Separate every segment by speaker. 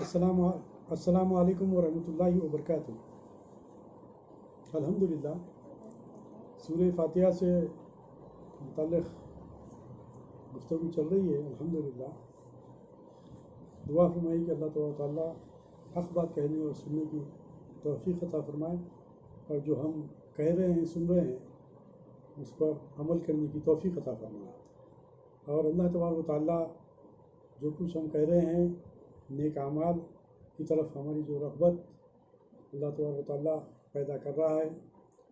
Speaker 1: السلام السلام علیکم ورحمۃ اللہ وبرکاتہ۔ الحمدللہ سورہ فاتحہ سے متعلق گفتگو چل رہی ہے۔ الحمدللہ دعا فرمائی کہ اللہ تبارک و تعالیٰ حق بات کہنے اور سننے کی توفیق عطا فرمائے، اور جو ہم کہہ رہے ہیں سن رہے ہیں اس پر عمل کرنے کی توفیق عطا فرمائے، اور اللہ تبارک و تعالیٰ جو کچھ ہم کہہ رہے ہیں نیک اعمال کی طرف ہماری جو رغبت اللہ تبارک و تعالیٰ پیدا کر رہا ہے،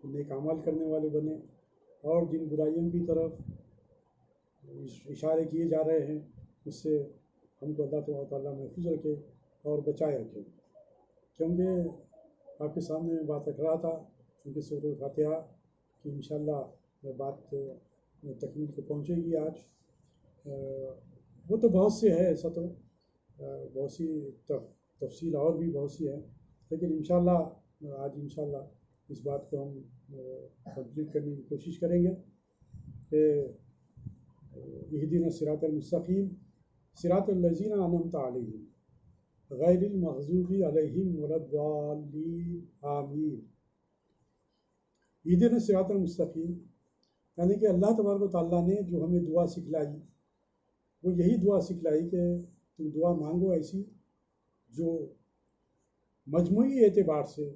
Speaker 1: نیک اعمال کرنے والے بنے، اور جن برائیوں کی طرف اشارے کیے جا رہے ہیں اس سے ہم کو اللہ تبارک و تعالیٰ محفوظ رکھے اور بچائے رکھے۔ کیونکہ آپ کے سامنے میں بات رکھ رہا تھا، کیونکہ سورہ فاتحہ کی انشاءاللہ بات تکمیل کو پہنچے گی آج۔ وہ تو بہت سے ہے، ایسا تو بہت سی تفصیل اور بھی بہت سی ہے، لیکن انشاءاللہ آج انشاءاللہ اس بات کو ہم کمپلیٹ کرنے کی کوشش کریں گے کہ اہدنا الصراط المستقیم صراط الذین انعمت علیہم غیر المغضوب علیہم ولا الضالین آمین۔ اہدنا الصراط المستقیم یعنی کہ اللہ تبارک و تعالیٰ نے جو ہمیں دعا سکھلائی وہ یہی دعا سکھلائی کہ تم دعا مانگو ایسی جو مجموعی اعتبار سے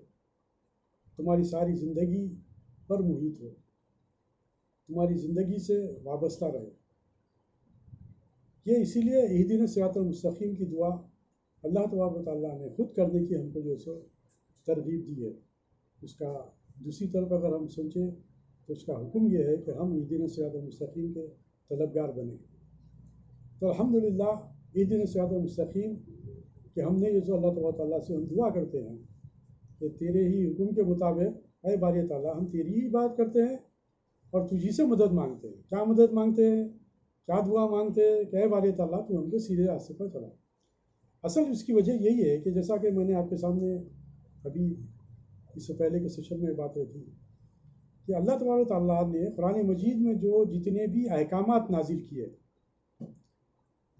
Speaker 1: تمہاری ساری زندگی پر محیط ہو، تمہاری زندگی سے وابستہ رہے۔ یہ اسی لیے اہدنا الصراط المستقیم کی دعا اللہ تبارک و تعالیٰ نے خود کرنے کی ہم کو جو سو ترغیب دی ہے۔ اس کا دوسری طرف اگر ہم سوچیں تو اس کا حکم یہ ہے کہ ہم اہدنا الصراط المستقیم کے طلبگار بنیں۔ تو الحمدللہ اہدنا الصراط المستقیم کہ ہم نے یہ جو اللہ تبارک و تعالیٰ سے ہم دعا کرتے ہیں کہ تیرے ہی حکم کے مطابق اے باری تعالیٰ ہم تیری ہی بات کرتے ہیں اور تجھی سے مدد مانگتے ہیں۔ کیا مدد مانگتے ہیں، کیا دعا مانگتے ہیں کہ اے باری تعالیٰ تو ہم کو سیدھے راستے پر چلا۔ اصل اس کی وجہ یہی ہے کہ جیسا کہ میں نے آپ کے سامنے ابھی اس سے پہلے کے سیشن میں بات رکھی کہ اللہ تبارک و تعالیٰ نے قرآن مجید میں جو جتنے بھی احکامات نازل کیے،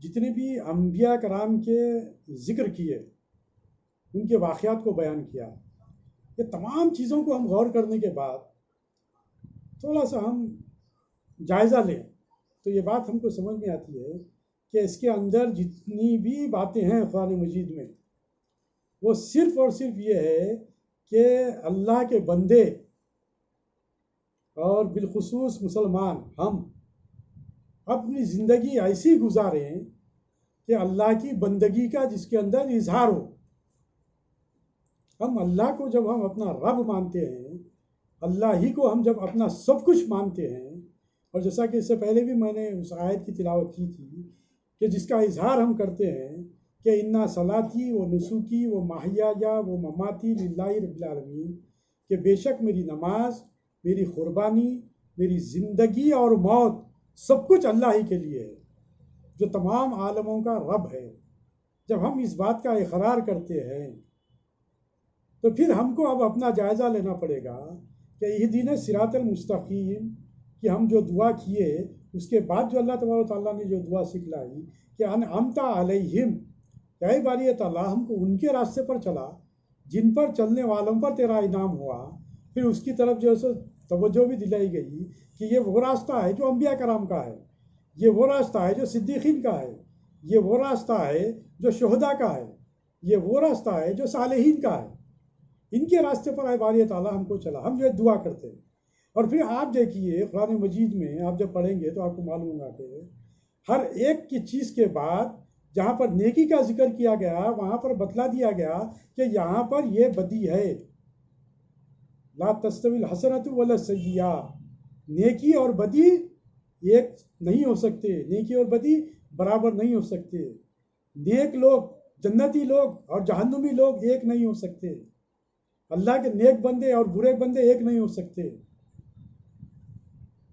Speaker 1: جتنے بھی انبیاء کرام کے ذکر کیے، ان کے واقعات کو بیان کیا، یہ تمام چیزوں کو ہم غور کرنے کے بعد تھوڑا سا ہم جائزہ لیں تو یہ بات ہم کو سمجھ میں آتی ہے کہ اس کے اندر جتنی بھی باتیں ہیں قرآن مجید میں وہ صرف اور صرف یہ ہے کہ اللہ کے بندے اور بالخصوص مسلمان ہم اپنی زندگی ایسی گزاریں کہ اللہ کی بندگی کا جس کے اندر اظہار ہو۔ ہم اللہ کو جب ہم اپنا رب مانتے ہیں، اللہ ہی کو ہم جب اپنا سب کچھ مانتے ہیں، اور جیسا کہ اس سے پہلے بھی میں نے اس آیت کی تلاوت کی تھی کہ جس کا اظہار ہم کرتے ہیں کہ انا صلاتی و نسکی و محیایا و مماتی للہ رب العالمین، کہ بے شک میری نماز، میری قربانی، میری زندگی اور موت سب کچھ اللہ ہی کے لیے ہے جو تمام عالموں کا رب ہے۔ جب ہم اس بات کا اقرار کرتے ہیں تو پھر ہم کو اب اپنا جائزہ لینا پڑے گا کہ اہدنا الصراط المستقیم کہ ہم جو دعا کیے اس کے بعد جو اللہ تبارک و تعالیٰ نے جو دعا سکھلائی کہ انعمت علیہم، اے باری تعالیٰ ہم کو ان کے راستے پر چلا جن پر چلنے والوں پر تیرا انعام ہوا۔ پھر اس کی طرف جو ہے توجہ بھی دلائی گئی کہ یہ وہ راستہ ہے جو انبیاء کرام کا ہے، یہ وہ راستہ ہے جو صدیقین کا ہے، یہ وہ راستہ ہے جو شہداء کا ہے، یہ وہ راستہ ہے جو صالحین کا ہے۔ ان کے راستے پر اے باری تعالیٰ ہم کو چلا، ہم جو ہے دعا کرتے ہیں۔ اور پھر آپ دیکھیے قرآن مجید میں آپ جب پڑھیں گے تو آپ کو معلوم ہوگا کہ ہر ایک کی چیز کے بعد جہاں پر نیکی کا ذکر کیا گیا وہاں پر بتلا دیا گیا کہ یہاں پر یہ بدی ہے۔ لا تستوی الحسنۃ ولا السیئۃ، نیکی اور بدی ایک نہیں ہو سکتے، نیکی اور بدی برابر نہیں ہو سکتے۔ نیک لوگ، جنتی لوگ اور جہنمی لوگ ایک نہیں ہو سکتے۔ اللہ کے نیک بندے اور برے بندے ایک نہیں ہو سکتے۔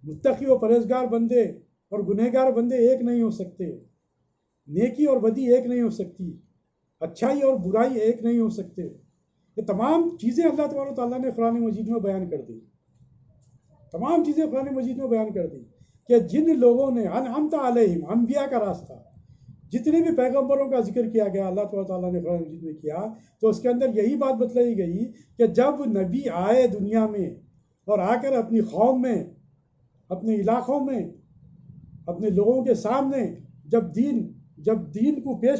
Speaker 1: متقی و پرہیزگار بندے اور گنہگار بندے ایک نہیں ہو سکتے۔ نیکی اور بدی ایک نہیں ہو سکتی، اچھائی اور برائی ایک نہیں ہو سکتے۔ یہ تمام چیزیں اللہ تبارک و تعالیٰ نے قرآن مجید میں بیان کر دی، تمام چیزیں قرآن مجید میں بیان کر دی کہ جن لوگوں نے انعمت علیہم، انبیاء کا راستہ، جتنے بھی پیغمبروں کا ذکر کیا گیا اللہ تعالیٰ نے قرآن مجید میں کیا، تو اس کے اندر یہی بات بتلائی گئی کہ جب نبی آئے دنیا میں اور آ کر اپنی قوم میں، اپنے علاقوں میں، اپنے لوگوں کے سامنے جب دین کو پیش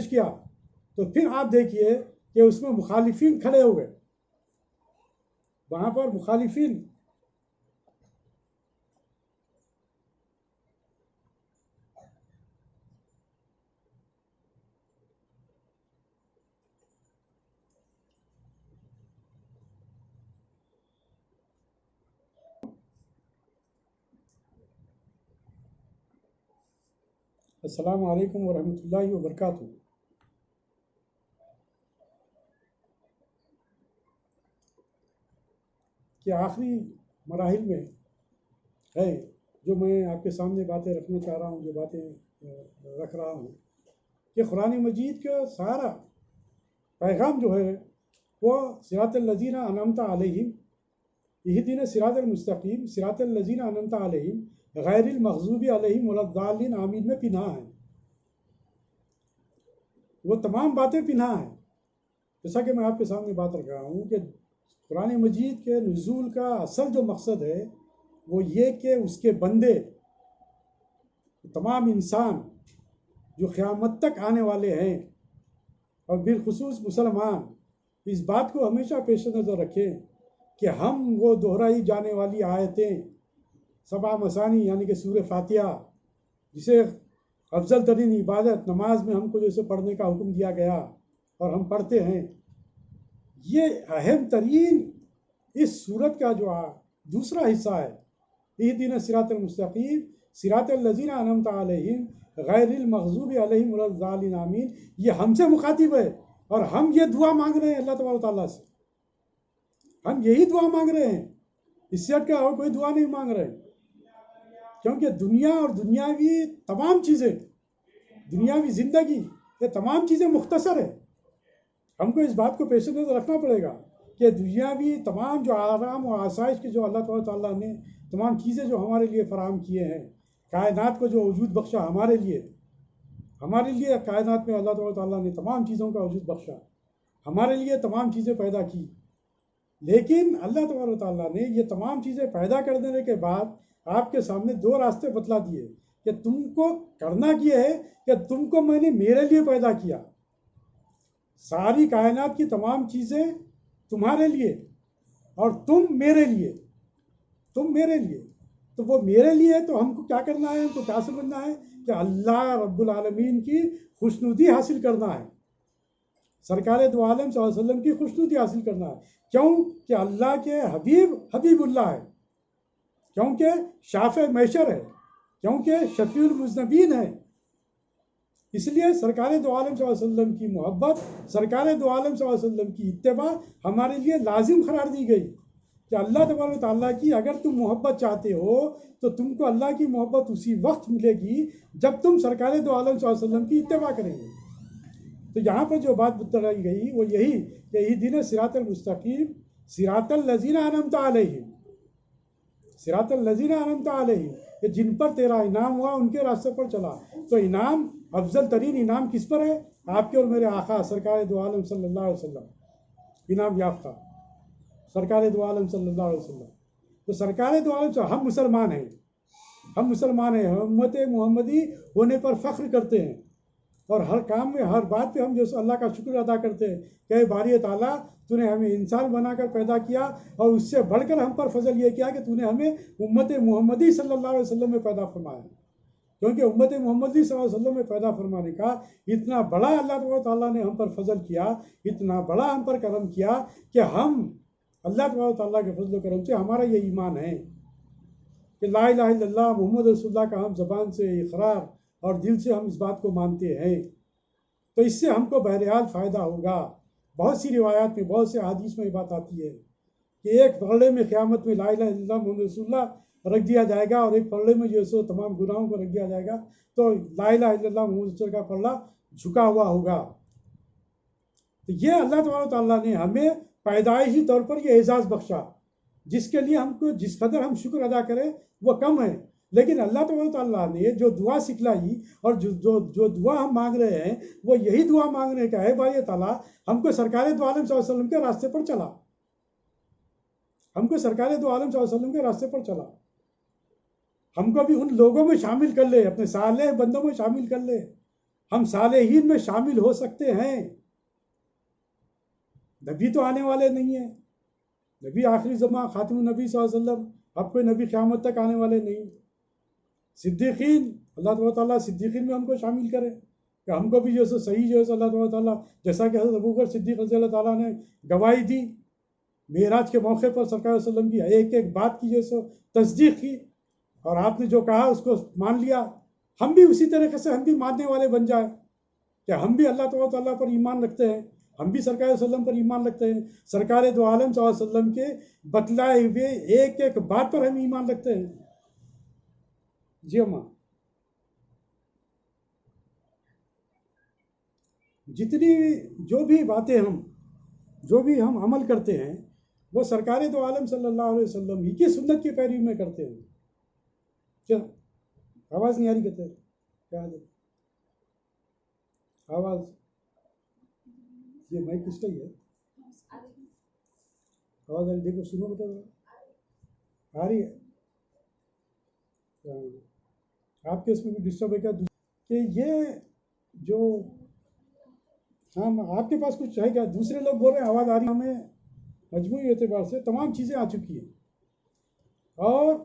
Speaker 1: کیا تو پھر آپ دیکھیے کہ اس میں مخالفین کھڑے ہو گئے، وہاں پر مخالفین السلام علیکم ورحمۃ اللہ وبرکاتہ۔ کہ آخری مراحل میں ہے جو میں آپ کے سامنے باتیں رکھنا چاہ رہا ہوں، جو باتیں رکھ رہا ہوں، کہ قرآن مجید کا سارا پیغام جو ہے وہ صراط الذین انعمت علیہم، اہدنا الصراط المستقیم، صراط الذین انعمت علیہم غیر المغضوب علیہم ولا الضالین آمین میں پنہا ہے۔ وہ تمام باتیں پنہا ہیں، جیسا کہ میں آپ کے سامنے بات رکھ رہا ہوں کہ قرآن مجید کے نزول کا اصل جو مقصد ہے وہ یہ کہ اس کے بندے، تمام انسان جو قیامت تک آنے والے ہیں، اور بالخصوص مسلمان، اس بات کو ہمیشہ پیش نظر رکھیں کہ ہم وہ دہرائی جانے والی آیتیں، سبع مثانی یعنی کہ سورہ فاتحہ، جسے افضل ترین عبادت نماز میں ہم کو جیسے پڑھنے کا حکم دیا گیا اور ہم پڑھتے ہیں، یہ اہم ترین اس صورت کا جو دوسرا حصہ ہے، اہدنا الصراط المستقیم صراط الذین انعمت علیہم غیر المغضوب علیہم ولا الضالین آمین، یہ ہم سے مخاطب ہے، اور ہم یہ دعا مانگ رہے ہیں اللہ تبارک تعالیٰ سے، ہم یہی دعا مانگ رہے ہیں، اس سے ہٹ کے اور کوئی دعا نہیں مانگ رہے، کیونکہ دنیا اور دنیاوی تمام چیزیں، دنیاوی زندگی، یہ تمام چیزیں مختصر ہے۔ ہم کو اس بات کو پیش نظر رکھنا پڑے گا کہ دنیاوی تمام جو آرام و آسائش کے جو اللہ تعالیٰ نے تمام چیزیں جو ہمارے لیے فراہم کیے ہیں، کائنات کو جو وجود بخشا ہمارے لیے کائنات میں اللہ تعالیٰ نے تمام چیزوں کا وجود بخشا، ہمارے لیے تمام چیزیں پیدا کی، لیکن اللہ تبارک تعالیٰ نے یہ تمام چیزیں پیدا کر دینے کے بعد آپ کے سامنے دو راستے بتلا دیے کہ تم کو کرنا یہ ہے کہ تم کو میں نے میرے لیے پیدا کیا، ساری کائنات کی تمام چیزیں تمہارے لیے اور تم میرے لیے، تو وہ میرے لیے تو ہم کو کیا کرنا ہے، ہم کو کیا سمجھنا ہے کہ اللہ رب العالمین کی خوشنودی حاصل کرنا ہے، سرکار دو عالم صلی اللہ علیہ وسلم کی خوشنودی حاصل کرنا ہے، کیوں کہ اللہ کے حبیب اللہ ہے، کیونکہ شافع محشر ہے، کیونکہ شفیع المذنبین ہے، اس لیے سرکار دو عالم صلی اللہ علیہ وسلم کی محبت، سرکار دو عالم صلی اللہ علیہ وسلم کی اتباع ہمارے لیے لازم قرار دی گئی کہ اللہ تبارک تعالیٰ کی اگر تم محبت چاہتے ہو تو تم کو اللہ کی محبت اسی وقت ملے گی جب تم سرکار دو عالم صلی اللہ علیہ وسلم کی اتباع کریں گے۔ تو یہاں پر جو بات بتلائی گئی وہ یہی کہ اہدنا الصراط المستقیم صراط الذین انعمت علیہم، صراط الذین انعمت علیہم، کہ جن پر تیرا انعام ہوا ان کے راستے پر چلا۔ تو انعام، افضل ترین انعام کس پر ہے؟ آپ کے اور میرے آقا سرکار دو عالم صلی اللہ علیہ وسلم، انعام یافتہ سرکار دو عالم صلی اللہ علیہ وسلم۔ تو سرکار دو عالم، ہم مسلمان ہیں، ہم امت محمدی ہونے پر فخر کرتے ہیں، اور ہر کام میں، ہر بات پہ ہم جو اللہ کا شکر ادا کرتے ہیں کہ اے باری تعالیٰ، تو نے ہمیں انسان بنا کر پیدا کیا، اور اس سے بڑھ کر ہم پر فضل یہ کیا کہ تو نے ہمیں امت محمدی صلی اللہ علیہ وسلم میں پیدا فرمایا، کیونکہ امت محمدی صلی اللہ علیہ وسلم میں پیدا فرمانے کا اتنا بڑا اللہ تعالیٰ نے ہم پر فضل کیا، اتنا بڑا ہم پر کرم کیا کہ ہم اللہ تعالیٰ کے فضل و کرم سے ہمارا یہ ایمان ہے کہ لا الہ الا اللہ محمد رسول اللہ کا ہم زبان سے اقرار اور دل سے ہم اس بات کو مانتے ہیں، تو اس سے ہم کو بہرحال فائدہ ہوگا۔ بہت سی روایات میں، بہت سے حدیث میں یہ بات آتی ہے کہ ایک پلڑے میں قیامت میں لا الہ الا اللہ محمد رسول اللہ رکھ دیا جائے گا، اور ایک پلڑے میں جو سو تمام گناہوں کو رکھ دیا جائے گا، تو لا الہ الا اللہ محمد رسول کا پلڑا جھکا ہوا ہوگا۔ تو یہ اللہ تعالیٰ نے ہمیں پیدائشی طور پر یہ اعزاز بخشا جس کے لیے ہم کو جس قدر ہم شکر ادا کریں وہ کم ہے. لیکن اللہ تبارک تعالیٰ نے جو دعا سکھلائی اور جو دعا ہم مانگ رہے ہیں وہ یہی دعا مانگنے کا ہے. بھائی تعالیٰ ہم کو سرکار دو عالم صلی اللہ علیہ وسلم کے راستے پر چلا، ہم کو سرکار دو عالم صلی اللہ علیہ وسلم کے راستے پر چلا، ہم کو بھی ان لوگوں میں شامل کر لے، اپنے صالح بندوں میں شامل کر لے. ہم صالحین میں شامل ہو سکتے ہیں. نبی تو آنے والے نہیں ہیں، نبی آخری زمان خاتم النبی صلی اللہ علیہ وسلم، اب کوئی نبی قیامت تک آنے والے نہیں. صدیقین، اللہ تبارک تعالیٰ صدیقین میں ہم کو شامل کرے کہ ہم کو بھی جو ہے صحیح جو ہے اللہ تبارک تعالیٰ، جیسا کہ حضرت ابوبکر صدیق رضی اللہ تعالیٰ نے گواہی دی معراج کے موقع پر سرکار صلی اللہ علیہ وسلم کی ایک ایک بات کی جو ہے تصدیق کی، اور آپ نے جو کہا اس کو مان لیا. ہم بھی اسی طریقے سے ہم بھی ماننے والے بن جائیں کہ ہم بھی اللہ تبارک تعالیٰ پر ایمان رکھتے ہیں، ہم بھی سرکار صلی اللہ علیہ وسلم پر ایمان رکھتے ہیں، سرکار دو عالم صلی اللہ علیہ وسلم کے بتلائے ہوئے ایک ایک بات پر ہم ایمان رکھتے ہیں. جی اماں، جتنی جو بھی ہم عمل کرتے ہیں وہ سرکار دو عالم صلی اللہ علیہ وسلم ہی کی سنت کی پیروی میں کرتے ہیں. کیا آواز نہیں آ رہی؟ کہتے کیا آواز؟ یہ مائک کس کا ہی ہے؟ آواز آ رہی؟ دیکھو سنو بتا آ رہی ہے؟ آپ کے اس میں بھی ڈسٹرب ہے کیا کہ یہ جو ہاں آپ کے پاس کچھ ہے کیا؟ دوسرے لوگ بول رہے ہیں آواز آ رہی ہے. ہمیں مجموعی اعتبار سے تمام چیزیں آ چکی ہیں. اور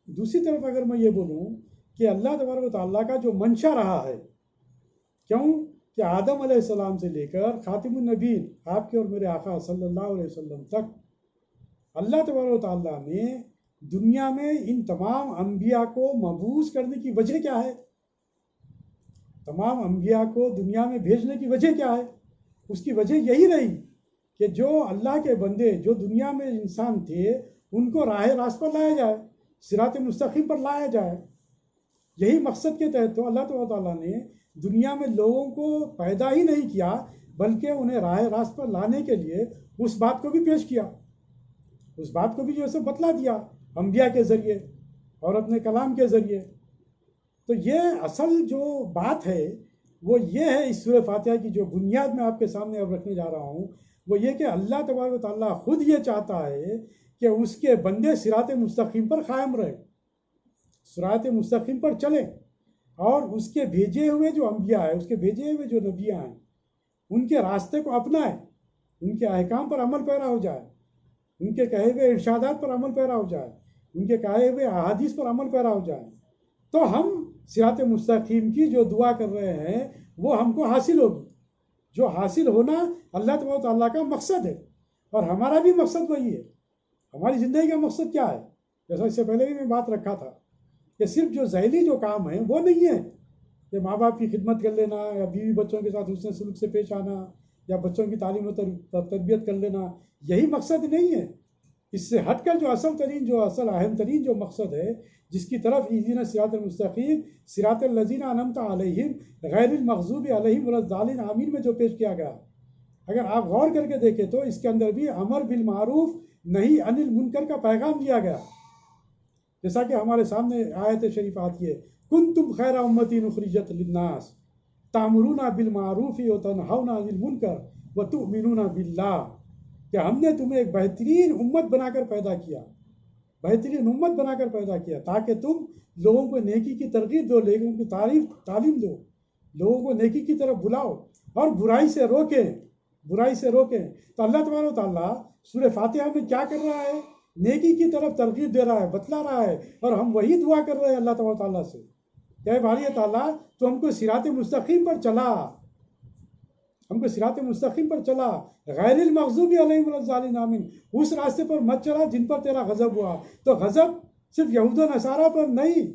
Speaker 1: دوسری طرف اگر میں یہ بولوں کہ اللہ تبارک و تعالیٰ کا جو منشا رہا ہے، کیوں کہ آدم علیہ السلام سے لے کر خاتم النبیین آپ کے اور میرے آقا صلی اللہ علیہ وسلم تک اللہ تبارک و تعالیٰ نے دنیا میں ان تمام انبیاء کو مبعوث کرنے کی وجہ کیا ہے؟ تمام انبیاء کو دنیا میں بھیجنے کی وجہ کیا ہے؟ اس کی وجہ یہی رہی کہ جو اللہ کے بندے جو دنیا میں انسان تھے ان کو راہ راست پر لایا جائے، صراط مستقیم پر لایا جائے. یہی مقصد کے تحت تو اللہ تعالیٰ نے دنیا میں لوگوں کو پیدا ہی نہیں کیا بلکہ انہیں راہ راست پر لانے کے لیے اس بات کو بھی پیش کیا، اس بات کو بھی جو ہے بتلا دیا انبیاء کے ذریعے اور اپنے کلام کے ذریعے. تو یہ اصل جو بات ہے وہ یہ ہے اس سورہ فاتحہ کی جو بنیاد میں آپ کے سامنے اب رکھنے جا رہا ہوں، وہ یہ کہ اللہ تبارک و تعالیٰ خود یہ چاہتا ہے کہ اس کے بندے صراط مستقیم پر قائم رہیں، صراط مستقیم پر چلیں، اور اس کے بھیجے ہوئے جو انبیاء ہیں، اس کے بھیجے ہوئے جو نبیاں ہیں، ان کے راستے کو اپنائیں، ان کے احکام پر عمل پیرا ہو جائے، ان کے کہے ہوئے ارشادات پر عمل پیرا ہو جائے، ان کے کہے ہوئے احادیث پر عمل پیرا ہو جائے، تو ہم صراط مستقیم کی جو دعا کر رہے ہیں وہ ہم کو حاصل ہوگی. جو حاصل ہونا اللہ تبارک و تعالیٰ کا مقصد ہے، اور ہمارا بھی مقصد وہی ہے. ہماری زندگی کا مقصد کیا ہے؟ جیسا اس سے پہلے بھی میں بات رکھا تھا کہ صرف جو ذیلی جو کام ہیں وہ نہیں ہے کہ ماں باپ کی خدمت کر لینا یا بیوی بچوں کے ساتھ حسن سلوک سے پیش آنا یا بچوں کی تعلیم و تربیت کر لینا، یہی مقصد نہیں ہے. اس سے ہٹ کر جو اصل اہم ترین جو مقصد ہے، جس کی طرف اہدنا الصراط المستقیم صراط الذین انعمت علیہم غیر المغضوب علیہم ولا الضالین آمین میں جو پیش کیا گیا، اگر آپ غور کر کے دیکھیں تو اس کے اندر بھی امر بالمعروف نہی عن المنکر کا پیغام دیا گیا. جیسا کہ ہمارے سامنے آیت شریف آتی ہے، کنتم خیر امۃ اخرجت للناس تأمرون بالمعروف وتنہون عن المنکر وتؤمنون باللہ، کہ ہم نے تمہیں ایک بہترین امت بنا کر پیدا کیا، بہترین امت بنا کر پیدا کیا تاکہ تم لوگوں کو نیکی کی ترغیب دو، لوگوں کی تعلیم دو، لوگوں کو نیکی کی طرف بلاؤ اور برائی سے روکیں. تو اللہ تبارک و تعالیٰ سورہ فاتحہ میں کیا کر رہا ہے؟ نیکی کی طرف ترغیب دے رہا ہے، بتلا رہا ہے، اور ہم وہی دعا کر رہے ہیں اللہ تبارک و تعالیٰ سے کہ باری تعالیٰ تو ہم کو صراط مستقیم پر چلا، ہم کو صراط مستقیم پر چلا، غیر المغضوب علیہم ولا الضالین آمین، اس راستے پر مت چلا جن پر تیرا غضب ہوا. تو غضب صرف یہود و نصارہ پر نہیں.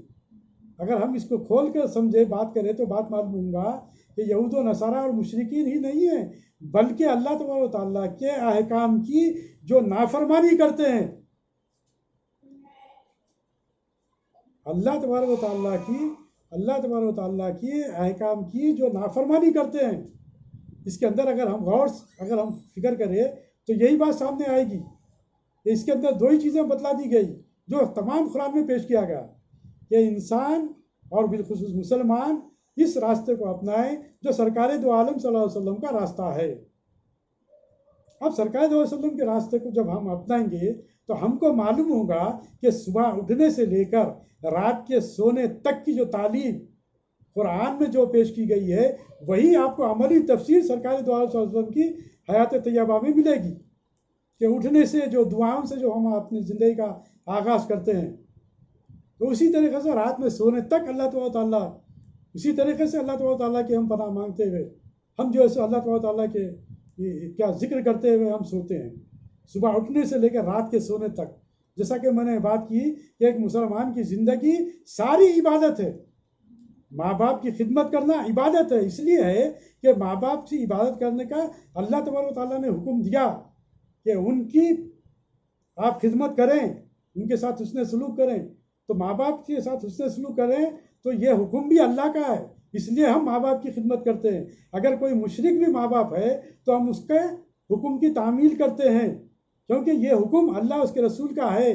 Speaker 1: اگر ہم اس کو کھول کر سمجھے بات کریں تو بات معلوم ہوگا کہ یہود و نصارہ اور مشرکین ہی نہیں ہیں، بلکہ اللہ تبارک و تعالیٰ کے احکام کی جو نافرمانی کرتے ہیں، اللہ تبارک و تعالیٰ کی احکام کی جو نافرمانی کرتے ہیں. اس کے اندر اگر ہم فکر کریں تو یہی بات سامنے آئے گی اس کے اندر دو ہی چیزیں بتلا دی گئی جو تمام قرآن میں پیش کیا گیا کہ انسان اور بالخصوص مسلمان اس راستے کو اپنائیں جو سرکار دو عالم صلی اللہ علیہ وسلم کا راستہ ہے۔ اب سرکار دو علیہ وسلم کے راستے کو جب ہم اپنائیں گے تو ہم کو معلوم ہوگا کہ صبح اٹھنے سے لے کر رات کے سونے تک کی جو تعلیم قرآن میں جو پیش کی گئی ہے وہی آپ کو عملی تفسیر سرکار دو عالم صلی اللہ علیہ وسلم کی حیات طیبہ میں ملے گی کہ اٹھنے سے جو دعاؤں سے جو ہم اپنی زندگی کا آغاز کرتے ہیں تو اسی طریقے سے رات میں سونے تک اللہ تعالیٰ اسی طریقے سے اللہ تعالیٰ کے ہم پناہ مانگتے ہوئے ہم جو ہے اللہ تعالیٰ کے کیا ذکر کرتے ہوئے ہم سوتے ہیں صبح اٹھنے سے لے کر رات کے سونے تک۔ جیسا کہ میں نے بات کی کہ ایک مسلمان کی زندگی ساری عبادت ہے۔ ماں باپ کی خدمت کرنا عبادت ہے، اس لیے ہے کہ ماں باپ کی عبادت کرنے کا اللہ تبارک و تعالیٰ نے حکم دیا کہ ان کی آپ خدمت کریں، ان کے ساتھ حسن سلوک کریں۔ تو ماں باپ کے ساتھ حسن سلوک کریں تو یہ حکم بھی اللہ کا ہے، اس لیے ہم ماں باپ کی خدمت کرتے ہیں۔ اگر کوئی مشرک بھی ماں باپ ہے تو ہم اس کے حکم کی تعمیل کرتے ہیں، کیونکہ یہ حکم اللہ اس کے رسول کا ہے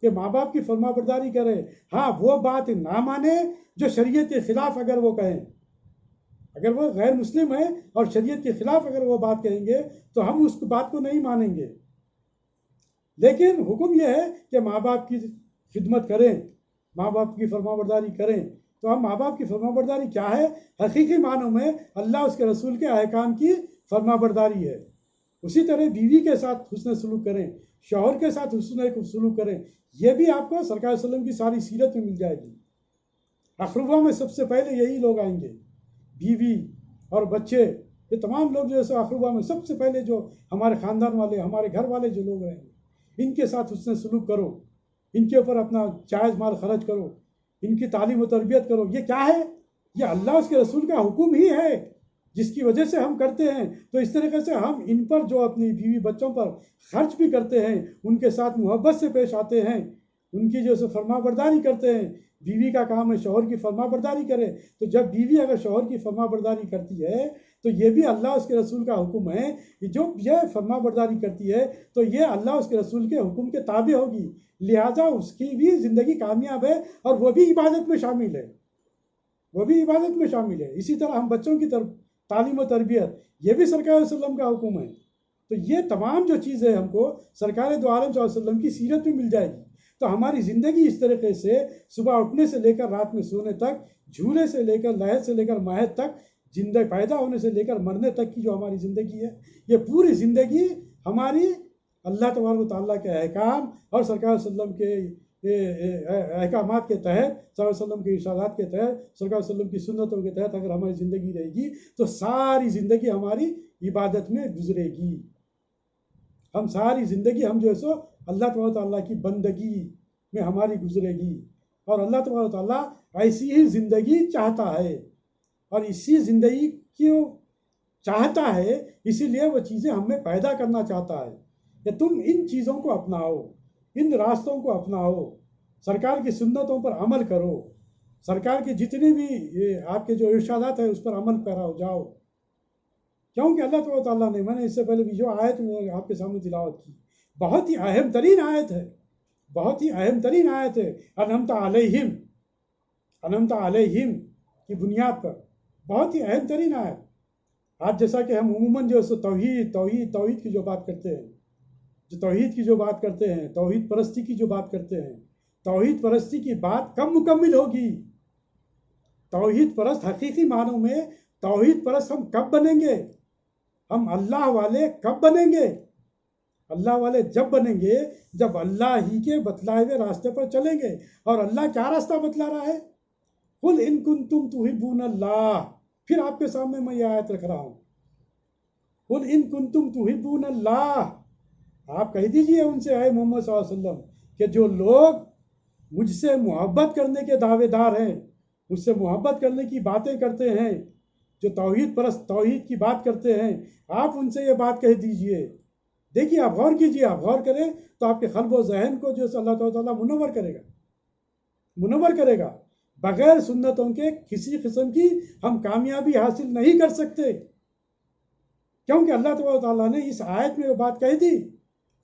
Speaker 1: کہ ماں باپ کی فرما برداری کرے۔ ہاں وہ بات نہ مانے جو شریعت کے خلاف اگر وہ کہیں، اگر وہ غیر مسلم ہے اور شریعت کے خلاف اگر وہ بات کہیں گے تو ہم اس بات کو نہیں مانیں گے۔ لیکن حکم یہ ہے کہ ماں باپ کی خدمت کریں، ماں باپ کی فرما برداری کریں۔ تو ہم ماں باپ کی فرما برداری کیا ہے؟ حقیقی معنوں میں اللہ اس کے رسول کے احکام کی فرما برداری ہے۔ اسی طرح بیوی کے ساتھ حسن سلوک کریں، شوہر کے ساتھ حسن سلوک کریں۔ یہ بھی آپ کو سرکار صلی اللہ علیہ وسلم کی ساری سیرت میں مل جائے گی۔ اقربا میں سب سے پہلے یہی لوگ آئیں گے، بیوی اور بچے، یہ تمام لوگ جو ہے اقربا میں سب سے پہلے جو ہمارے خاندان والے، ہمارے گھر والے جو لوگ رہیں گے، ان کے ساتھ حسن سلوک کرو، ان کے اوپر اپنا جائز مال خرچ کرو، ان کی تعلیم و تربیت کرو۔ یہ کیا ہے؟ یہ اللہ اس کے رسول کا حکم ہی ہے جس کی وجہ سے ہم کرتے ہیں۔ تو اس طریقے سے ہم ان پر جو اپنی بیوی بچوں پر خرچ بھی کرتے ہیں، ان کے ساتھ محبت سے پیش آتے ہیں، ان کی جو فرما برداری کرتے ہیں۔ بیوی کا کام ہے شوہر کی فرما برداری کرے، تو جب بیوی اگر شوہر کی فرما برداری کرتی ہے تو یہ بھی اللہ اس کے رسول کا حکم ہے کہ جو یہ فرما برداری کرتی ہے تو یہ اللہ اس کے رسول کے حکم کے تابع ہوگی، لہٰذا اس کی بھی زندگی کامیاب ہے اور وہ بھی عبادت میں شامل ہے، وہ بھی عبادت میں شامل ہے۔ اسی طرح ہم بچوں کی تعلیم و تربیت، یہ بھی سرکار علیہ وسلم کا حکم ہے۔ تو یہ تمام جو چیزیں ہم کو سرکار دو عالم صلی اللہ علیہ وسلم کی سیرت میں مل جائے گی۔ تو ہماری زندگی اس طریقے سے صبح اٹھنے سے لے کر رات میں سونے تک، جھولے سے لے کر لہد سے لے کر مہد تک، زندہ پیدا ہونے سے لے کر مرنے تک کی جو ہماری زندگی ہے، یہ پوری زندگی ہماری اللہ تبارک و تعالیٰ کے احکام اور سرکار صلی اللہ علیہ وسلم کے احکامات کے تحت، صلی اللہ علیہ وسلم کے ارشادات کے تحت، سرکار صلی اللہ علیہ وسلم کی سنتوں کے تحت اگر ہماری زندگی رہے گی تو ساری زندگی ہماری عبادت میں گزرے گی۔ ہم ساری زندگی ہم جو ہے سو اللہ تبارک و تعالیٰ کی بندگی میں ہماری گزرے گی، اور اللہ تبارک و تعالیٰ ایسی ہی زندگی چاہتا ہے، اور اسی زندگی کو چاہتا ہے، اسی لیے وہ چیزیں ہم میں پیدا کرنا چاہتا ہے کہ تم ان چیزوں کو اپناؤ، ان راستوں کو اپناؤ، سرکار کی سنتوں پر عمل کرو، سرکار کی جتنی بھی آپ کے جو ارشادات ہیں اس پر عمل پیرا ہو جاؤ۔ کیونکہ اللہ تبارک و تعالیٰ نے، میں نے اس سے پہلے بھی جو آیت میں آپ کے سامنے تلاوت کی، بہت ہی اہم ترین آیت ہے، بہت ہی اہم ترین آیت ہے، انعمت علیہم، انعمت علیہم کی بنیاد پر بہت ہی اہم ترین آیت۔ آج جیسا کہ ہم عموماً جو ہے توحید کی جو بات کرتے ہیں، جو توحید کی جو بات کرتے ہیں، توحید پرستی کی جو بات کرتے ہیں، توحید پرستی کی بات کب مکمل ہوگی؟ توحید پرست حقیقی معنوں میں توحید پرست ہم کب بنیں گے؟ ہم اللہ والے کب بنیں گے؟ اللہ والے جب بنیں گے جب اللہ ہی کے بتلائے ہوئے راستے پر چلیں گے۔ اور اللہ کیا راستہ بتلا رہا ہے؟ قل ان کنتم تحبون اللہ، پھر آپ کے سامنے میں یہ آیت رکھ رہا ہوں، قل ان کنتم تحبون اللہ، آپ کہہ دیجئے ان سے، اے محمد صلی اللہ علیہ وسلم، کہ جو لوگ مجھ سے محبت کرنے کے دعوے دار ہیں، مجھ سے محبت کرنے کی باتیں کرتے ہیں، جو توحید پرست توحید کی بات کرتے ہیں، آپ ان سے یہ بات کہہ دیجئے۔ دیکھیے، آپ غور کیجئے، آپ غور کریں تو آپ کے قلب و ذہن کو جو اللہ تعالیٰ منور کرے گا، منور کرے گا۔ بغیر سنتوں کے کسی قسم کی ہم کامیابی حاصل نہیں کر سکتے، کیونکہ اللہ تعالیٰ نے اس آیت میں وہ بات کہہ دی،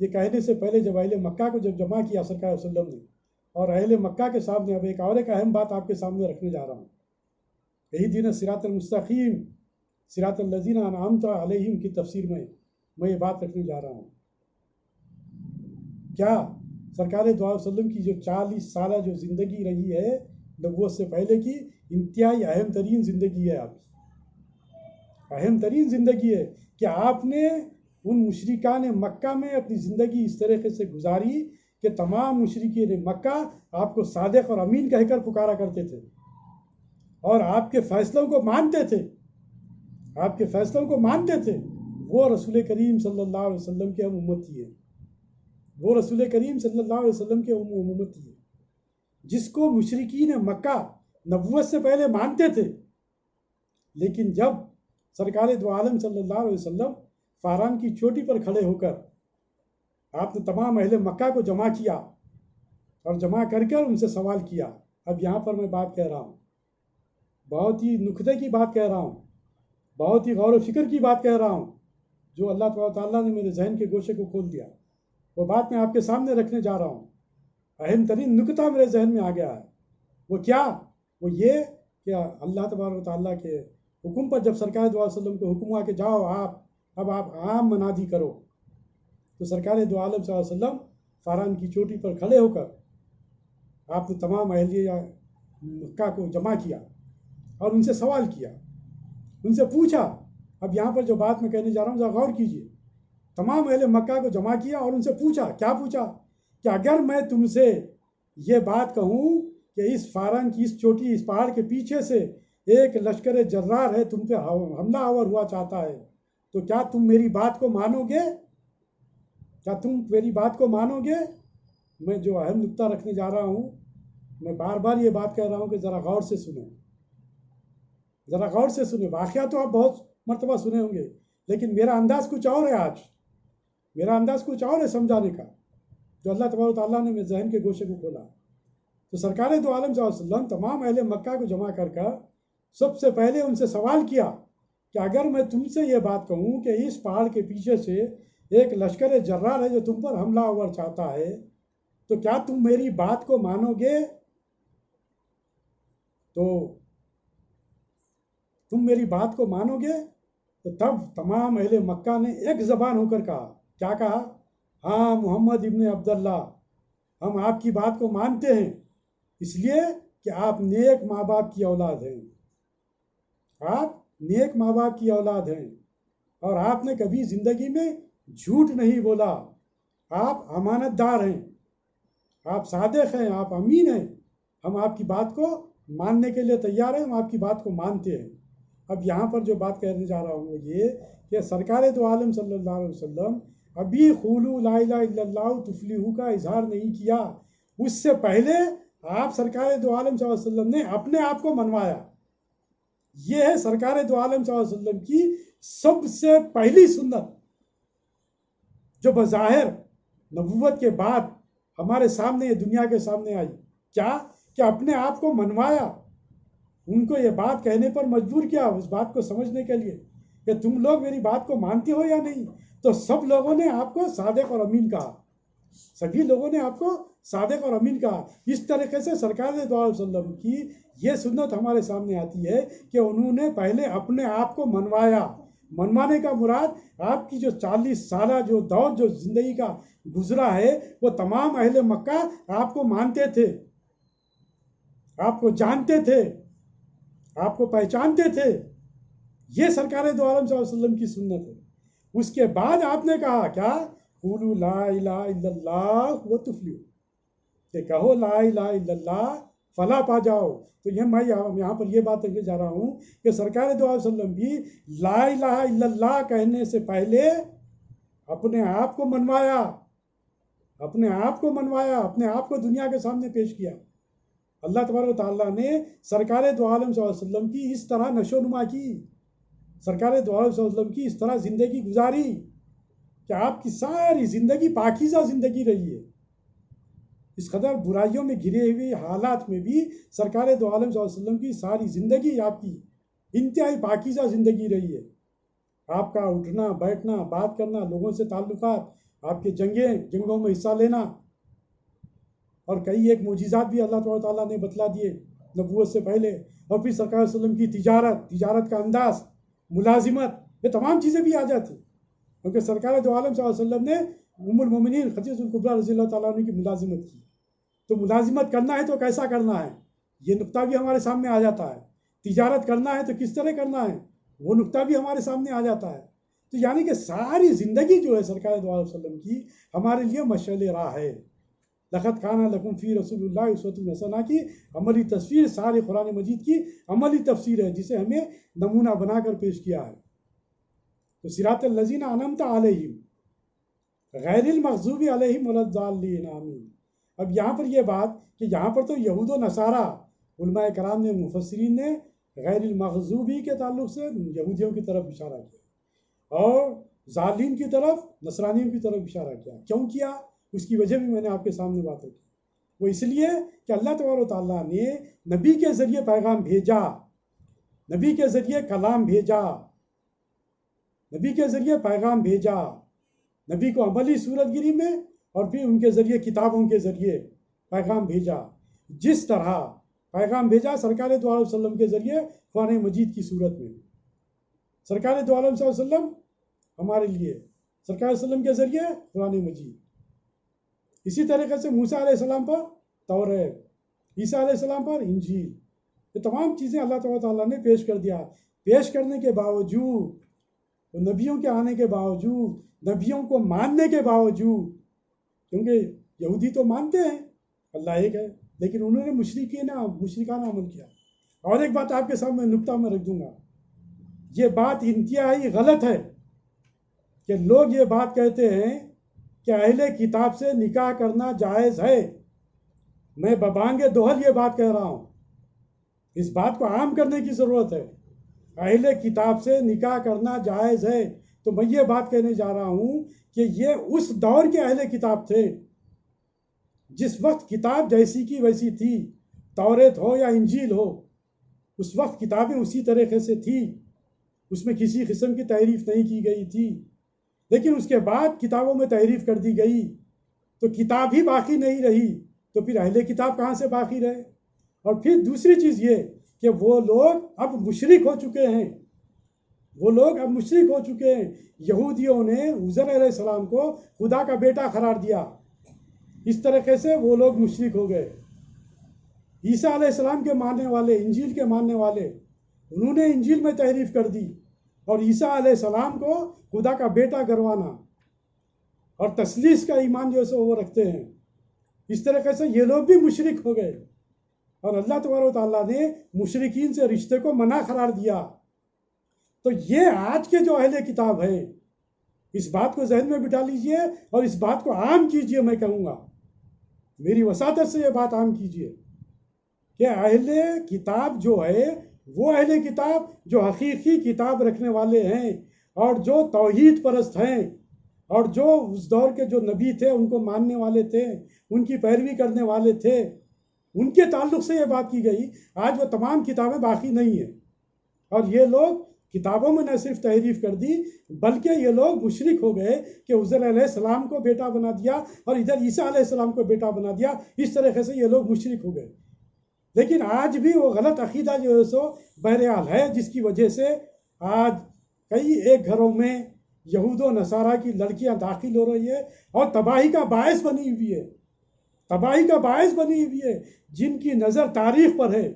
Speaker 1: یہ کہنے سے پہلے جب اہل مکہ کو جب جمع کیا سرکار وسلم نے، اور اہل مکہ کے سامنے اب ایک اہم بات آپ کے سامنے رکھنے جا رہا ہوں، یہی دین صراط المستقیم صراط الذین انعمت علیہم کی تفسیر میں یہ بات رکھنے جا رہا ہوں۔ کیا سرکار دو علیہ وسلم کی جو 40 سالہ جو زندگی رہی ہے نبوت سے پہلے کی، انتہائی اہم ترین زندگی ہے، آپ کی اہم ترین زندگی ہے کہ آپ نے ان مشرکان مکہ میں اپنی زندگی اس طریقے سے گزاری کہ تمام مشرکین مکہ آپ کو صادق اور امین کہہ کر پکارا کرتے تھے اور آپ کے فیصلوں کو مانتے تھے، آپ کے فیصلوں کو مانتے تھے۔ وہ رسول کریم صلی اللہ علیہ وسلم کے ہم امتی ہیں، وہ رسول کریم صلی اللہ علیہ وسلم کے ہم امتی ہیں، جس کو مشرکین مکہ نبوت سے پہلے مانتے تھے، لیکن جب سرکار دو عالم صلی اللہ علیہ وسلم فاران کی چوٹی پر کھڑے ہو کر آپ نے تمام اہل مکہ کو جمع کیا اور جمع کر ان سے سوال کیا۔ اب یہاں پر میں بات کہہ رہا ہوں، بہت ہی نکتے کی بات کہہ رہا ہوں، بہت ہی غور و فکر کی بات کہہ رہا ہوں، جو اللہ تعالیٰ نے میرے ذہن کے گوشے کو کھول دیا، وہ بات میں آپ کے سامنے رکھنے جا رہا ہوں۔ اہم ترین نکتہ میرے ذہن میں آ گیا ہے، وہ کیا؟ وہ یہ کہ اللہ تبارک و تعالیٰ کے حکم پر جب سرکار دو علیہ وسلم کو حکم ہوا کہ جاؤ اب آپ عام منادی کرو، تو سرکار دو عالم صلی اللہ علیہ وسلم فاران کی چوٹی پر کھڑے ہو کر آپ نے تمام اہل مکہ کو جمع کیا اور ان سے سوال کیا، ان سے پوچھا۔ اب یہاں پر جو بات میں کہنے جا رہا ہوں ذرا غور کیجیے، تمام اہل مکہ کو جمع کیا اور ان سے پوچھا، کیا پوچھا؟ کہ اگر میں تم سے یہ بات کہوں کہ اس فاران کی اس چوٹی، اس پہاڑ کے پیچھے سے ایک لشکر جرار ہے تم پہ حملہ آور ہوا چاہتا ہے، تو کیا تم میری بات کو مانو گے؟ کیا تم میری بات کو مانو گے؟ میں جو اہم نکتہ رکھنے جا رہا ہوں، میں بار بار یہ بات کہہ رہا ہوں کہ ذرا غور سے سنیں، ذرا غور سے سنیں۔ واقعہ تو آپ بہت مرتبہ سنے ہوں گے، لیکن میرا انداز کچھ اور ہے، آج میرا انداز کچھ اور ہے سمجھانے کا، جو اللہ تبارک و تعالیٰ نے میرے ذہن کے گوشے کو کھولا۔ تو سرکار دو عالم صلی اللہ علیہ وسلم تمام اہل مکہ کو جمع کر سب سے پہلے ان سے سوال کیا کہ اگر میں تم سے یہ بات کہوں کہ اس پہاڑ کے پیچھے سے ایک لشکر جرار ہے جو تم پر حملہ آور چاہتا ہے، تو کیا تم میری بات کو مانو گے؟ تو تم میری بات کو مانو گے؟ تو تب تمام اہل مکہ نے ایک زبان ہو کر کہا، کیا کہا؟ ہاں محمد ابن عبداللہ، ہم آپ کی بات کو مانتے ہیں، اس لیے کہ آپ نیک ماں باپ کی اولاد ہیں، آپ نیک ماں باپ کی اولاد ہیں، اور آپ نے کبھی زندگی میں جھوٹ نہیں بولا، آپ امانت دار ہیں، آپ صادق ہیں، آپ امین ہیں، ہم آپ کی بات کو ماننے کے لیے تیار ہیں، ہم آپ کی بات کو مانتے ہیں۔ اب یہاں پر جو بات کہنے جا رہا ہوں وہ یہ کہ سرکار دو عالم صلی اللہ علیہ وسلم ابھی قولوا لا الہ الا اللہ تفلحوا کا اظہار نہیں کیا، اس سے پہلے آپ سرکار دو عالم صلی اللہ علیہ وسلم نے اپنے آپ کو منوایا۔ یہ ہے سرکار دو عالم صلی اللہ علیہ وسلم کی سب سے پہلی سنت، جو بظاہر نبوت کے بعد ہمارے سامنے، یہ دنیا کے سامنے آئی۔ کیا؟ کہ اپنے آپ کو منوایا، ان کو یہ بات کہنے پر مجبور کیا، اس بات کو سمجھنے کے لیے کہ تم لوگ میری بات کو مانتے ہو یا نہیں۔ تو سب لوگوں نے آپ کو صادق اور امین کہا، سبھی لوگوں نے آپ کو صادق اور امین کہا۔ اس طریقے سے سرکار دو علیہ وسلم کی یہ سنت ہمارے سامنے آتی ہے کہ انہوں نے پہلے اپنے آپ کو منوایا۔ منوانے کا مراد آپ کی جو 40 سالہ جو دور جو زندگی کا گزرا ہے، وہ تمام اہل مکہ آپ کو مانتے تھے، آپ کو جانتے تھے، آپ کو پہچانتے تھے۔ یہ سرکار دو عالم صلی اللہ علیہ وسلم کی سنت ہے۔ اس کے بعد آپ نے کہا کیا؟ قولوا لا الہ الا اللہ وتفلحوا، کہ کہو لا الہ الا اللہ فلاح پا جاؤ۔ تو یہ میں یہاں پر یہ بات کرنے جا رہا ہوں کہ سرکار دو علیہ وسلم بھی لا الہ الا اللہ کہنے سے پہلے اپنے آپ کو منوایا، اپنے آپ کو منوایا، اپنے آپ کو دنیا کے سامنے پیش کیا۔ اللہ تبارک و تعالیٰ نے سرکار دو عالم صلی اللہ علیہ وسلم کی اس طرح نشو نما کی، سرکار دو عالم صلی اللہ علیہ وسلم کی اس طرح زندگی گزاری کہ آپ کی ساری زندگی پاکیزہ زندگی رہی ہے۔ اس قدر برائیوں میں گھرے ہوئے حالات میں بھی سرکار دو عالم صلی اللہ علیہ وسلم کی ساری زندگی آپ کی انتہائی پاکیزہ زندگی رہی ہے۔ آپ کا اٹھنا بیٹھنا، بات کرنا، لوگوں سے تعلقات، آپ کے جنگوں میں حصہ لینا، اور کئی ایک معجزات بھی اللہ تعالیٰ نے بتلا دیے نبوت سے پہلے، اور پھر سرکار صلی اللہ علیہ وسلم کی تجارت کا انداز، ملازمت، یہ تمام چیزیں بھی آ جاتی، کیونکہ سرکار دو عالم صلی اللہ علیہ وسلم نے ام المومنین خدیجہ الکبریٰ رضی اللہ تعالیٰ عنہ کی ملازمت کی. تو ملازمت کرنا ہے تو کیسا کرنا ہے، یہ نقطہ بھی ہمارے سامنے آ جاتا ہے. تجارت کرنا ہے تو کس طرح کرنا ہے، وہ نقطہ بھی ہمارے سامنے آ جاتا ہے. تو یعنی کہ ساری زندگی جو ہے سرکار دو عالم صلی اللہ علیہ وسلم کی ہمارے لیے مشعل راہ ہے. لقد کان لکم فی رسول اللہ اسوۃ حسنہ کی عملی تصویر سارے قرآن مجید کی عملی تفسیر ہے، جسے ہمیں نمونہ بنا کر پیش کیا ہے. تو صراط الذین انعمت علیہم غیر المغضوب علیہم ولا الضالین آمین. اب یہاں پر یہ بات کہ یہاں پر تو یہود و نصارہ، علماء کرام نے، مفسرین نے غیر المغضوبی کے تعلق سے یہودیوں کی طرف اشارہ کیا اور ضالین کی طرف، نصرانیوں کی طرف اشارہ کیا. کیوں کیا، اس کی وجہ بھی میں نے آپ کے سامنے بات رکھی. وہ اس لیے کہ اللہ تبارک و تعالیٰ نے نبی کے ذریعے پیغام بھیجا، نبی کے ذریعے کلام بھیجا، نبی کے ذریعے پیغام بھیجا، نبی کو عملی صورت گری میں، اور پھر ان کے ذریعے کتابوں کے ذریعے پیغام بھیجا. جس طرح پیغام بھیجا سرکار دو عالم صلی اللہ علیہ وسلم کے ذریعے قرآن مجید کی صورت میں، سرکار دو عالم صلی اللہ علیہ وسلم ہمارے لیے، سرکار صلی اللہ علیہ وسلم کے ذریعے قرآن مجید. اسی طریقے سے موسیٰ علیہ السلام پر توریت، عیسیٰ علیہ السلام پر انجیل، یہ تمام چیزیں اللہ تعالیٰ نے پیش کر دیا. پیش کرنے کے باوجود، نبیوں کے آنے کے باوجود، نبیوں کو ماننے کے باوجود، کیونکہ یہودی تو مانتے ہیں اللہ ایک ہے، لیکن انہوں نے مشرکانہ عمل کیا. اور ایک بات آپ کے سامنے نقطہ میں رکھ دوں گا، یہ بات انتہائی غلط ہے کہ لوگ یہ بات کہتے ہیں کہ اہل کتاب سے نکاح کرنا جائز ہے. میں ببانگ دوہل یہ بات کہہ رہا ہوں، اس بات کو عام کرنے کی ضرورت ہے. اہل کتاب سے نکاح کرنا جائز ہے، تو میں یہ بات کہنے جا رہا ہوں کہ یہ اس دور کے اہل کتاب تھے جس وقت کتاب جیسی کی ویسی تھی، توریت ہو یا انجیل ہو، اس وقت کتابیں اسی طریقے سے تھی، اس میں کسی قسم کی تحریف نہیں کی گئی تھی. لیکن اس کے بعد کتابوں میں تحریف کر دی گئی تو کتاب ہی باقی نہیں رہی، تو پھر اہل کتاب کہاں سے باقی رہے. اور پھر دوسری چیز یہ کہ وہ لوگ اب مشرک ہو چکے ہیں، وہ لوگ اب مشرک ہو چکے ہیں. یہودیوں نے عزیر علیہ السلام کو خدا کا بیٹا قرار دیا، اس طریقے سے وہ لوگ مشرک ہو گئے. عیسیٰ علیہ السلام کے ماننے والے، انجیل کے ماننے والے، انہوں نے انجیل میں تحریف کر دی اور عیسیٰ علیہ السلام کو خدا کا بیٹا کروانا اور تثلیث کا ایمان جو ہے وہ رکھتے ہیں. اس طریقے سے یہ لوگ بھی مشرک ہو گئے، اور اللہ تبارک و تعالیٰ نے مشرکین سے رشتے کو منع قرار دیا. تو یہ آج کے جو اہل کتاب ہیں، اس بات کو ذہن میں بٹھا لیجئے اور اس بات کو عام کیجئے. میں کہوں گا، میری وساطت سے یہ بات عام کیجئے کہ اہل کتاب جو ہے وہ اہل کتاب جو حقیقی کتاب رکھنے والے ہیں اور جو توحید پرست ہیں اور جو اس دور کے جو نبی تھے ان کو ماننے والے تھے، ان کی پیروی کرنے والے تھے، ان کے تعلق سے یہ بات کی گئی. آج وہ تمام کتابیں باقی نہیں ہیں، اور یہ لوگ کتابوں میں نہ صرف تحریف کر دی بلکہ یہ لوگ مشرک ہو گئے کہ عزیر علیہ السلام کو بیٹا بنا دیا اور ادھر عیسیٰ علیہ السلام کو بیٹا بنا دیا. اس طریقے سے یہ لوگ مشرک ہو گئے. لیکن آج بھی وہ غلط عقیدہ جو ہے سو بہرحال ہے، جس کی وجہ سے آج کئی ایک گھروں میں یہود و نصارہ کی لڑکیاں داخل ہو رہی ہے اور تباہی کا باعث بنی ہوئی ہے، تباہی کا باعث بنی ہوئی ہے. جن کی نظر تاریخ پر ہے،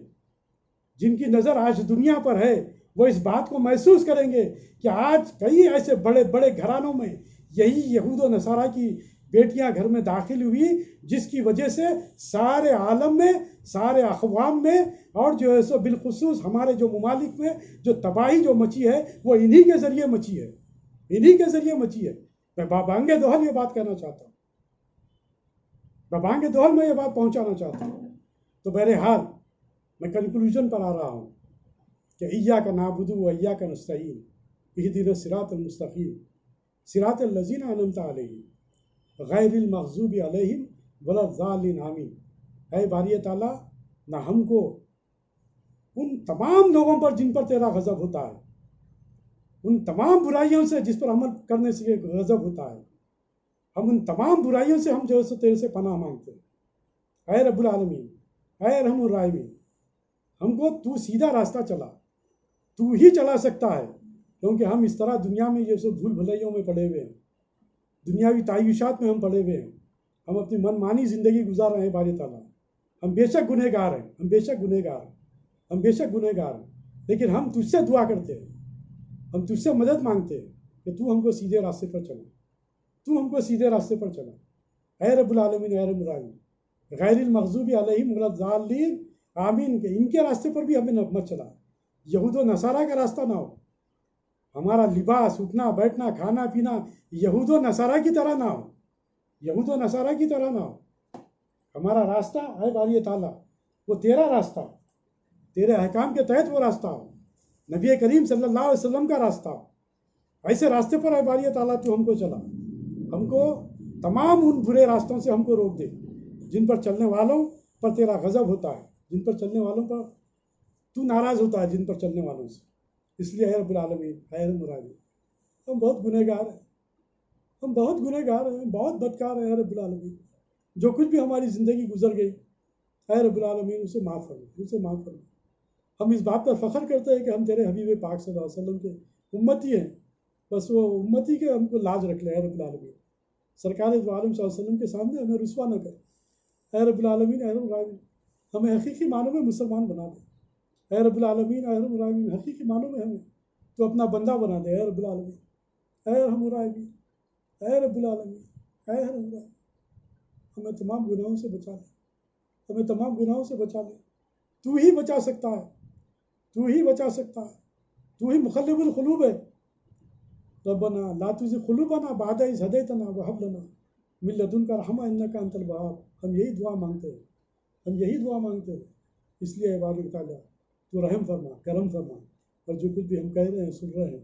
Speaker 1: جن کی نظر آج دنیا پر ہے، وہ اس بات کو محسوس کریں گے کہ آج کئی ایسے بڑے بڑے گھرانوں میں یہی یہود و نصارہ کی بیٹیاں گھر میں داخل ہوئی، جس کی وجہ سے سارے عالم میں، سارے اقوام میں، اور جو ہے سو بالخصوص ہمارے جو ممالک میں جو تباہی جو مچی ہے وہ انہی کے ذریعے مچی ہے، انہی کے ذریعے مچی ہے. میں بابانگ دوہل یہ بات کہنا چاہتا ہوں، بابانگ دوہل میں یہ بات پہنچانا چاہتا ہوں. تو بہرحال میں کنکلوژن پر آ رہا ہوں کہ ایاک نعبد و ایاک نستعین اہدنا الصراط المستقیم صراط الذین انعمت علیہم غیر المغضوب علیہم ولا الضالین آمین. اے باری تعالیٰ، نہ ہم کو ان تمام لوگوں پر جن پر تیرا غضب ہوتا ہے، ان تمام برائیوں سے جس پر عمل کرنے سے غضب ہوتا ہے، ہم ان تمام برائیوں سے ہم جو ہے تیرے سے پناہ مانگتے ہیں۔ اے رب العالمین، اے ارحم الراحمین، ہم کو تو سیدھا راستہ چلا، تو ہی چلا سکتا ہے، کیونکہ ہم اس طرح دنیا میں یہ سب بھول بھلائیوں میں پڑے ہوئے ہیں، دنیاوی تعیشات میں ہم پڑے ہوئے ہیں، ہم اپنی من مانی زندگی گزار رہے ہیں باری تعالیٰ۔ ہم بے شک گنہ گار ہیں، ہم بے شک گنہ گار ہیں، ہم بے شک گنہ گار ہیں، لیکن ہم تجھ سے دعا کرتے ہیں، ہم تجھ سے مدد مانگتے ہیں کہ تو ہم کو سیدھے راستے پر چلا، تو ہم کو سیدھے راستے پر چلا۔ اے رب العالمین، اے رب العالمین، غیر المغضوب علیہم ولا الضالین، آمین، کہ ان کے راستے پر بھی ہمیں مت چلا، یہود و نصارہ کا راستہ نہ ہو، ہمارا لباس، اٹھنا بیٹھنا کھانا پینا یہود و نصارہ کی طرح نہ ہو، یہود و نصارہ کی طرح نہ ہو، ہمارا راستہ اے باری تعالیٰ وہ تیرا راستہ، تیرے احکام کے تحت وہ راستہ ہو، نبی کریم صلی اللہ علیہ وسلم کا راستہ ہو، ایسے راستے پر اے باری تعالیٰ تو ہم کو چلا، ہم کو تمام ان برے راستوں سے ہم کو روک دے جن پر چلنے والوں پر تیرا غضب ہوتا ہے، جن پر چلنے والوں پر تو ناراض ہوتا ہے، جن پر چلنے والوں سے۔ اس لیے اے رب العالمین، اے رب العالمین، ہم بہت گنہ گار ہیں، ہم بہت گنہ گار ہیں، بہت بدکار ہیں اے رب العالمین، جو کچھ بھی ہماری زندگی گزر گئی اے رب العالمین اسے معاف فرما، اسے معاف فرما۔ ہم اس بات پر فخر کرتے ہیں کہ ہم تیرے حبیب پاک صلی اللہ علیہ وسلم کے امتی ہیں، بس وہ امتی کے ہم کو لاج رکھ لے اے رب العالمین، سرکار دو عالم صلی اللہ علیہ وسلم کے سامنے ہمیں رسوا نہ کر اے رب العالمین، اے رب العالمین، ہمیں حقیقی معنوں میں مسلمان بنا دے اے رب العالمین، اے رب العالمین، حقیقی معنوں میں ہمیں تو اپنا بندہ بنا دے اے رب العالمین، اے رحم الراحمین، اے رب العالمین، اے رحم الراحمین، ہمیں تمام گناہوں سے بچا لے، ہمیں تمام گناہوں سے بچا لے، تو ہی بچا سکتا ہے، تو ہی بچا سکتا ہے، تو ہی مخلب القلوب ہے۔ ربنا لا تزغ قلوبنا بعد إذ هديتنا وهب لنا من لدنك رحمة إنك أنت الوهاب۔ ہم یہی دعا مانگتے ہیں، ہم یہی دعا مانگتے ہیں، اس لیے اے باری تعالیٰ تو رحم فرما، کرم فرما، اور جو کچھ بھی ہم کہہ رہے ہیں سن رہے ہیں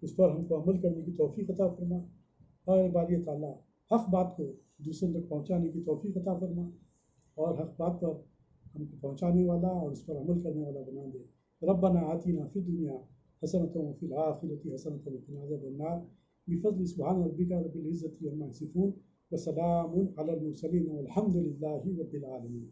Speaker 1: اس پر ہم کو عمل کرنے کی توفیق عطا فرما، اور اے باری تعالیٰ حق بات کو دوسروں تک پہنچانے کی توفیق عطا فرما، اور حق بات پر ہم کو پہنچانے والا اور اس پر عمل کرنے والا بنا دے۔ ربنا آتنا فی الدنیا حسنۃ وفی الآخرۃ حسنۃ وقنا عذاب النار بفضل سبحان ربک رب العزۃ عما یصفون وسلام علی المرسلین والحمد للہ رب العالمین۔